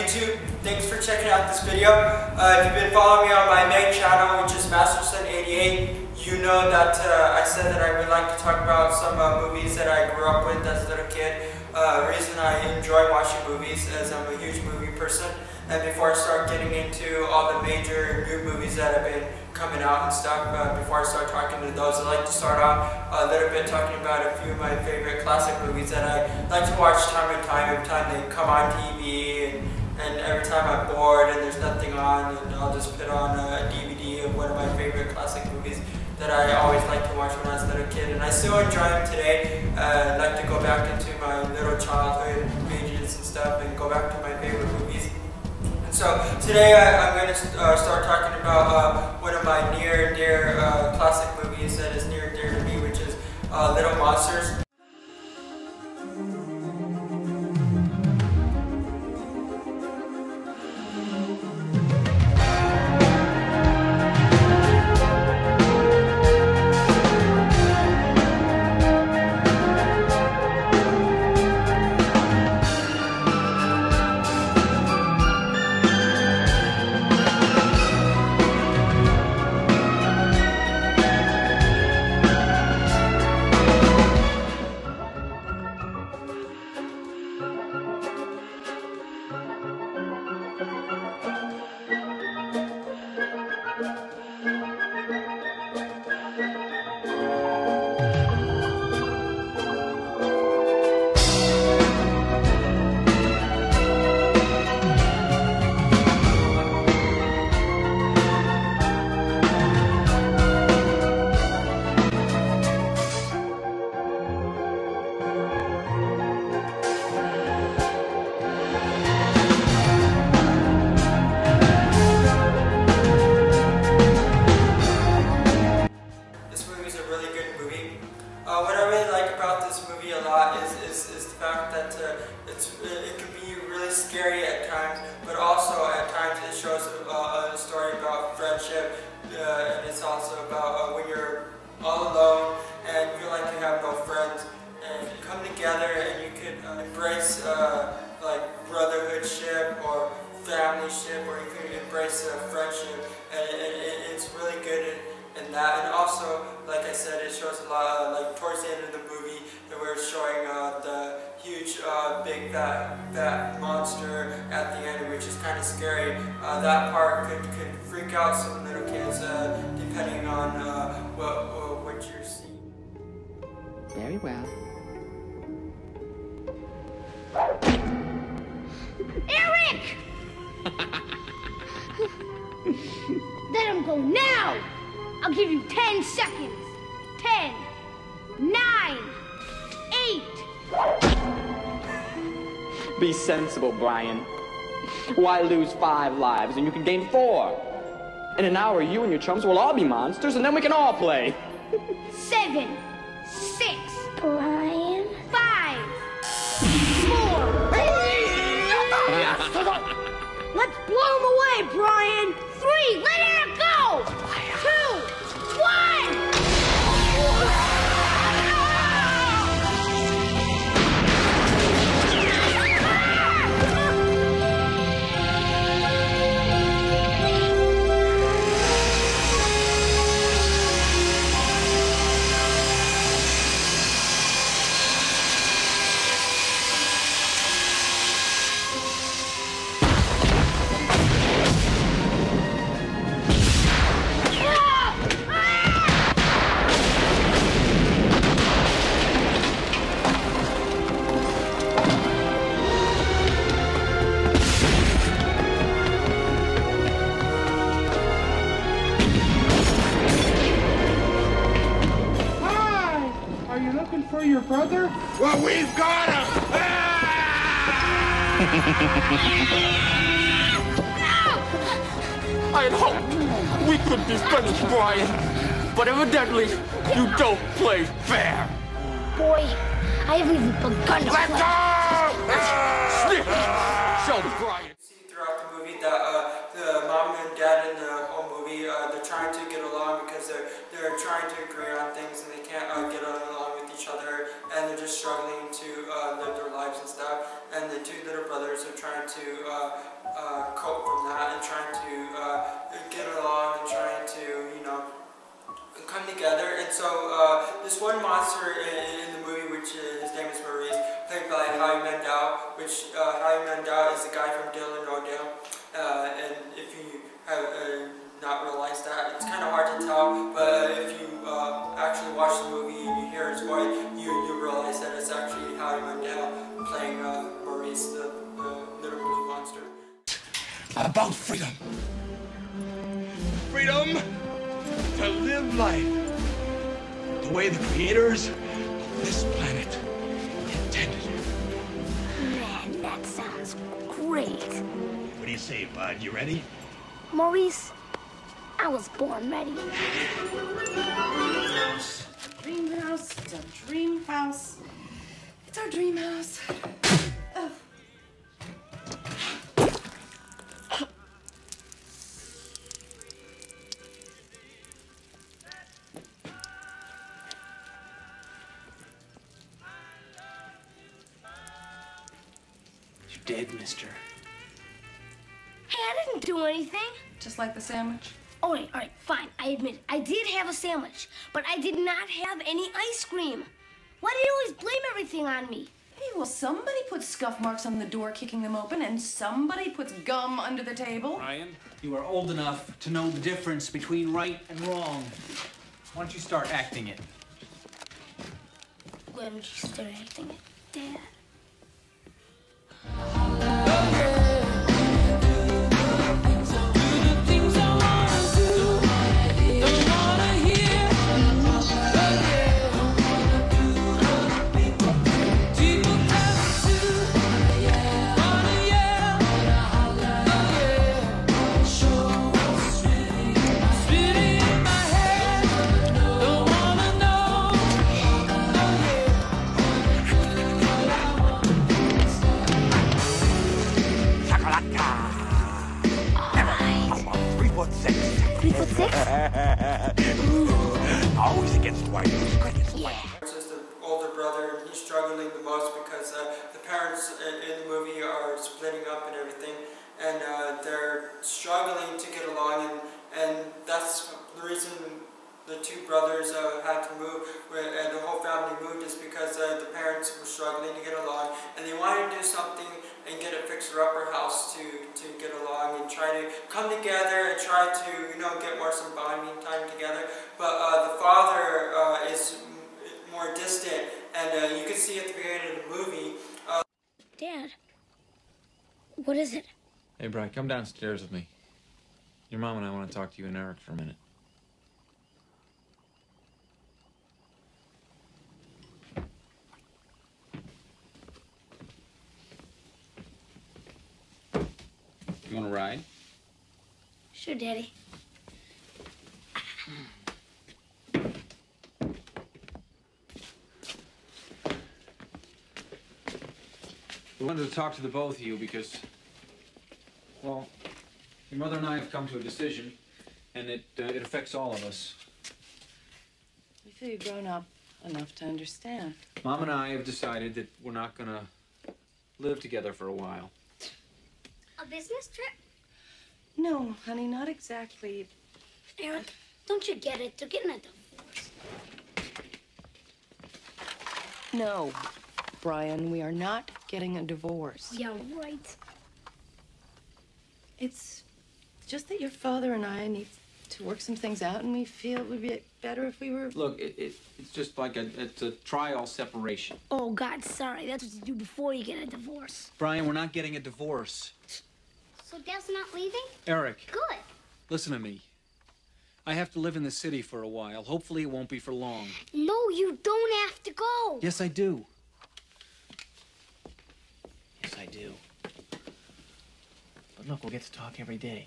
YouTube, thanks for checking out this video. If you've been following me on my main channel, which is MasterSon88, you know that I said that I would like to talk about some movies that I grew up with as a little kid. Reason I enjoy watching movies is I'm a huge movie person. And before I start getting into all the major new movies that have been coming out and stuff, before I start talking to those, I'd like to start off a little bit talking about a few of my favorite classic movies that I like to watch time and time. Every time they come on TV, and every time I'm bored and there's nothing on, and I'll just put on a DVD of one of my favorite classic movies that I always liked to watch when I was a little kid, and I still enjoy them today. I'd like to go back into my little childhood pages and stuff and go back to my favorite movies. And so today I'm going to start talking about one of my near and dear classic movies that is near and dear to me, which is Little Monsters. What I really like about this movie a lot is the fact that it can be really scary at times, but also at times it shows a story about friendship, and it's also about when you're all alone and feel like you have no friends, and you come together and you can embrace like brotherhoodship or familyship, or you can embrace friendship, and it's really good in that. And also, like I said, it shows a lot, like towards the end of the movie, that we're showing the huge, big, fat monster at the end, which is kind of scary. That part could freak out some little kids, depending on what you're seeing. Very well. Eric! Let him go now! I'll give you 10 seconds. 10, 9, 8. Be sensible, Brian. Why lose 5 lives when you can gain 4? In an hour, you and your chums will all be monsters, and then we can all play. 7, 6. Brian? 5, 4. Let's blow him away, Brian. 3, let Eric go. 2, 1. For your brother? Well, we've got him! I had hoped we could be friends, Brian. But evidently, you don't play fair. Boy, I haven't even begun to Let play. go! Show the Brian. See throughout the movie that the mom and dad in the whole movie, they're trying to get along because they're trying to agree on things, and they can't get along with each other, and they're just struggling to live their lives and stuff. And the two little brothers are trying to have not realized that. It's kind of hard to tell, but if you actually watch the movie and you hear his voice, you realize that it's actually Howie Mandel playing Maurice, the little blue monster. About freedom. Freedom to live life the way the creators of this planet intended. Man, that sounds great. What do you say, bud? You ready? Maurice, I was born ready. Dream house, it's a dream house. It's our dream house. Oh. You're dead, mister. Hey, I didn't do anything. Just like the sandwich? All right, fine. I admit it. I did have a sandwich, but I did not have any ice cream. Why do you always blame everything on me? Hey, well, somebody put scuff marks on the door kicking them open, and somebody puts gum under the table. Ryan, you are old enough to know the difference between right and wrong. Why don't you start acting it? Why don't you start acting it, Dad? Always against white. It's just the older brother, and he's struggling the most because the parents in the movie are splitting up and everything, and they're struggling to get along, and that's the reason the two brothers had to move, and the whole family moved, is because the parents were struggling to get along, and they wanted to do something and get a fixer-upper house to get along and try to come together and try to, you know, get more some bonding time together. But the father is more distant, and you can see at the beginning of the movie. Dad, what is it? Hey, Brian, come downstairs with me. Your mom and I want to talk to you and Eric for a minute. You want to ride? Sure, Daddy. We wanted to talk to the both of you because, well, your mother and I have come to a decision, and it affects all of us. We feel you've grown up enough to understand. Mom and I have decided that we're not going to live together for a while. A business trip? No, honey, not exactly. Eric, don't you get it? They're getting a divorce. No, Brian, we are not getting a divorce. Yeah, right. It's just that your father and I need to work some things out, and we feel it would be better if we were... Look, it's just like it's a trial separation. Oh, God, sorry. That's what you do before you get a divorce. Brian, we're not getting a divorce. So Dad's not leaving? Eric. Good. Listen to me. I have to live in the city for a while. Hopefully it won't be for long. No, you don't have to go. Yes, I do. Yes, I do. But look, we'll get to talk every day.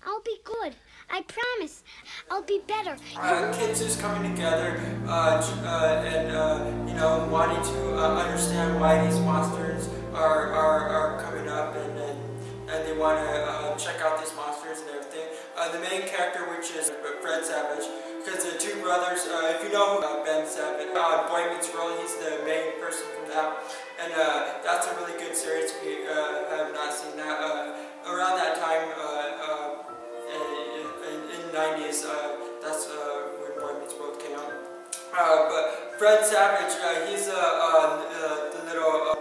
I'll be good. I promise. I'll be better. Kids just coming together and you know, wanting to understand why these monsters are coming up, and they want to check out these monsters and everything. The main character, which is Fred Savage, because the two brothers, if you know Ben Savage, Boy Meets Girl, he's the main person from that, and that's a really good series. If you have not seen that, around that time in the 90s, that's when Boy Meets World came out. But Fred Savage, he's the little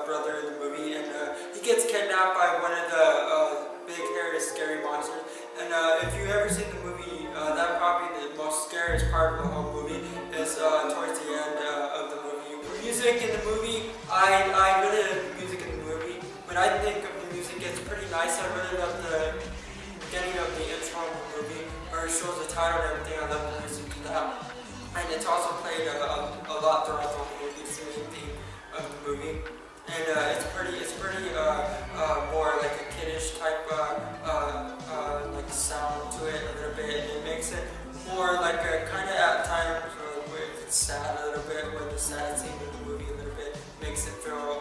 brother in the movie, and he gets kidnapped by one of the big hairy nice. I really love the beginning of the intro of the movie, where it shows the title and everything. I love the music to that. And it's also played a lot throughout the whole movie. It's the main theme of the movie. And it's pretty more like a kiddish type like sound to it a little bit, and it makes it more like a kind of at times where it's sad a little bit, where the sad scene of the movie a little bit makes it feel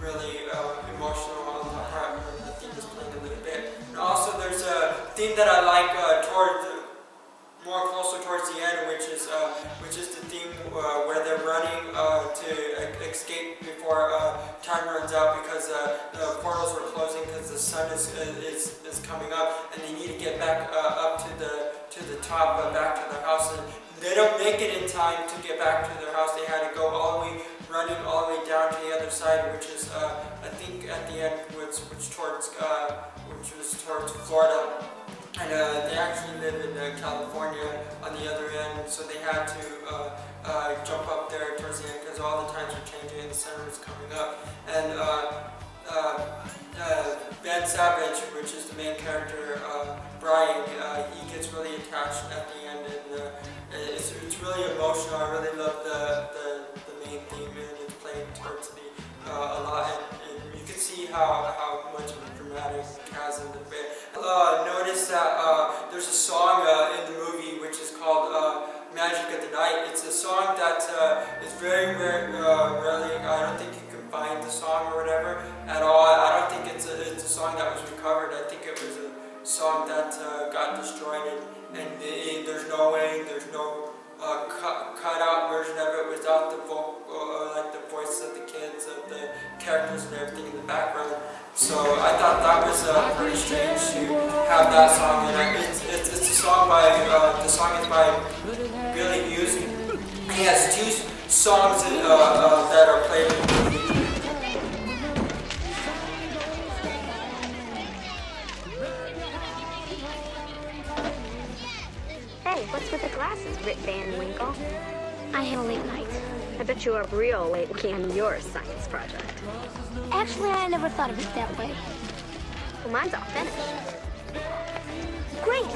really emotional on the part when the theme is playing a little bit. And also there's a theme that I like more closer towards the end, which is the theme where they're running to escape before time runs out, because the portals are closing because the sun is coming up, and they need to get back up to the top, back to their house. And they don't make it in time to get back to their house. They had to go running all the way down to the other side, which is I think at the end, which was towards Florida. And they actually live in California on the other end, so they had to jump up there towards the end because all the times were changing and the sun was coming up. And Ben Savage, which is the main character, Brian, he gets really attached at the end, and it's really emotional. I really love the main theme, and it's played towards me a lot. And you can see how much of a dramatic it has in the bit. Notice that there's a song in the movie which is called Magic of the Night. It's a song that is very rarely, I don't think you can find the song or whatever at all. I don't think it's a song that was recovered. I think it was a song that got destroyed, and there's no way, there's no cut out version of it without the like the voices of the kids, of the characters and everything in the background. So I thought that was pretty strange to have that song in it. It's a song by, the song is by Billy Hughes. He has 2 songs that are played in the movie. Hey, what's with the glasses, Rip Van Winkle? I had a late night. I bet you were real late working on your science project. Actually, I never thought of it that way. Well, mine's all finished. Great!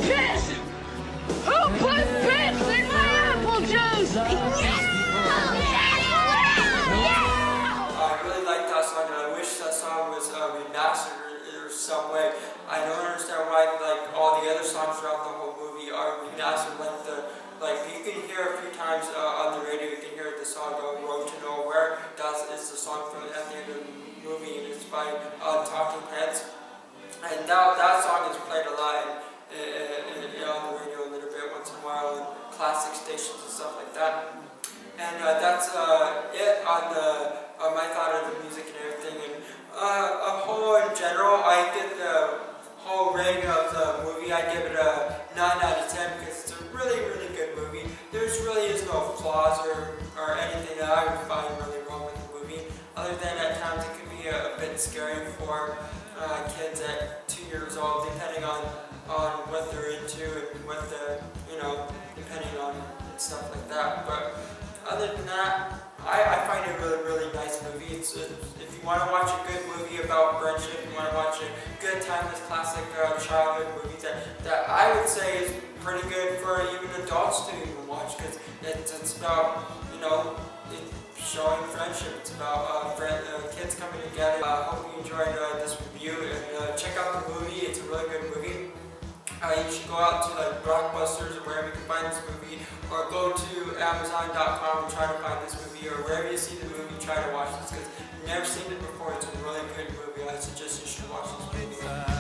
Piss! Who put piss in my apple juice? I really like that song, and I wish that song was remastered in some way. I don't understand why like all the other songs throughout the whole movie are remastered. Like you can hear a few times on the radio. You can hear the song "Road to Nowhere." It's the song from at the end of the movie, and it's by Talking Heads. And that song is played a lot on the radio a little bit once in a while, in classic stations and stuff like that. And that's it on my thought of the music and everything. And a whole in general, I get the whole rating of the movie. I give it a 9 out of 10 because it's a really good movie. There's really is no flaws or anything that I would find really wrong with the movie, other than at times it can be a bit scary for kids at 2 years old, depending on what they're into and what the, depending on stuff like that. But other than that, I find it a really nice movie. It's if you want to watch a good movie about friendship, you want to watch a good timeless classic childhood movie that I would say is pretty good for even adults to even watch, because it's about, showing friendship. It's about kids coming together. I hope you enjoyed this review, and check out the movie. It's a really good movie. You should go out to like Blockbusters or wherever you can find this movie, or go to Amazon.com and try to find this movie, or wherever you see the movie, try to watch this, because you've never seen it before. It's a really good movie. I suggest you should watch this movie.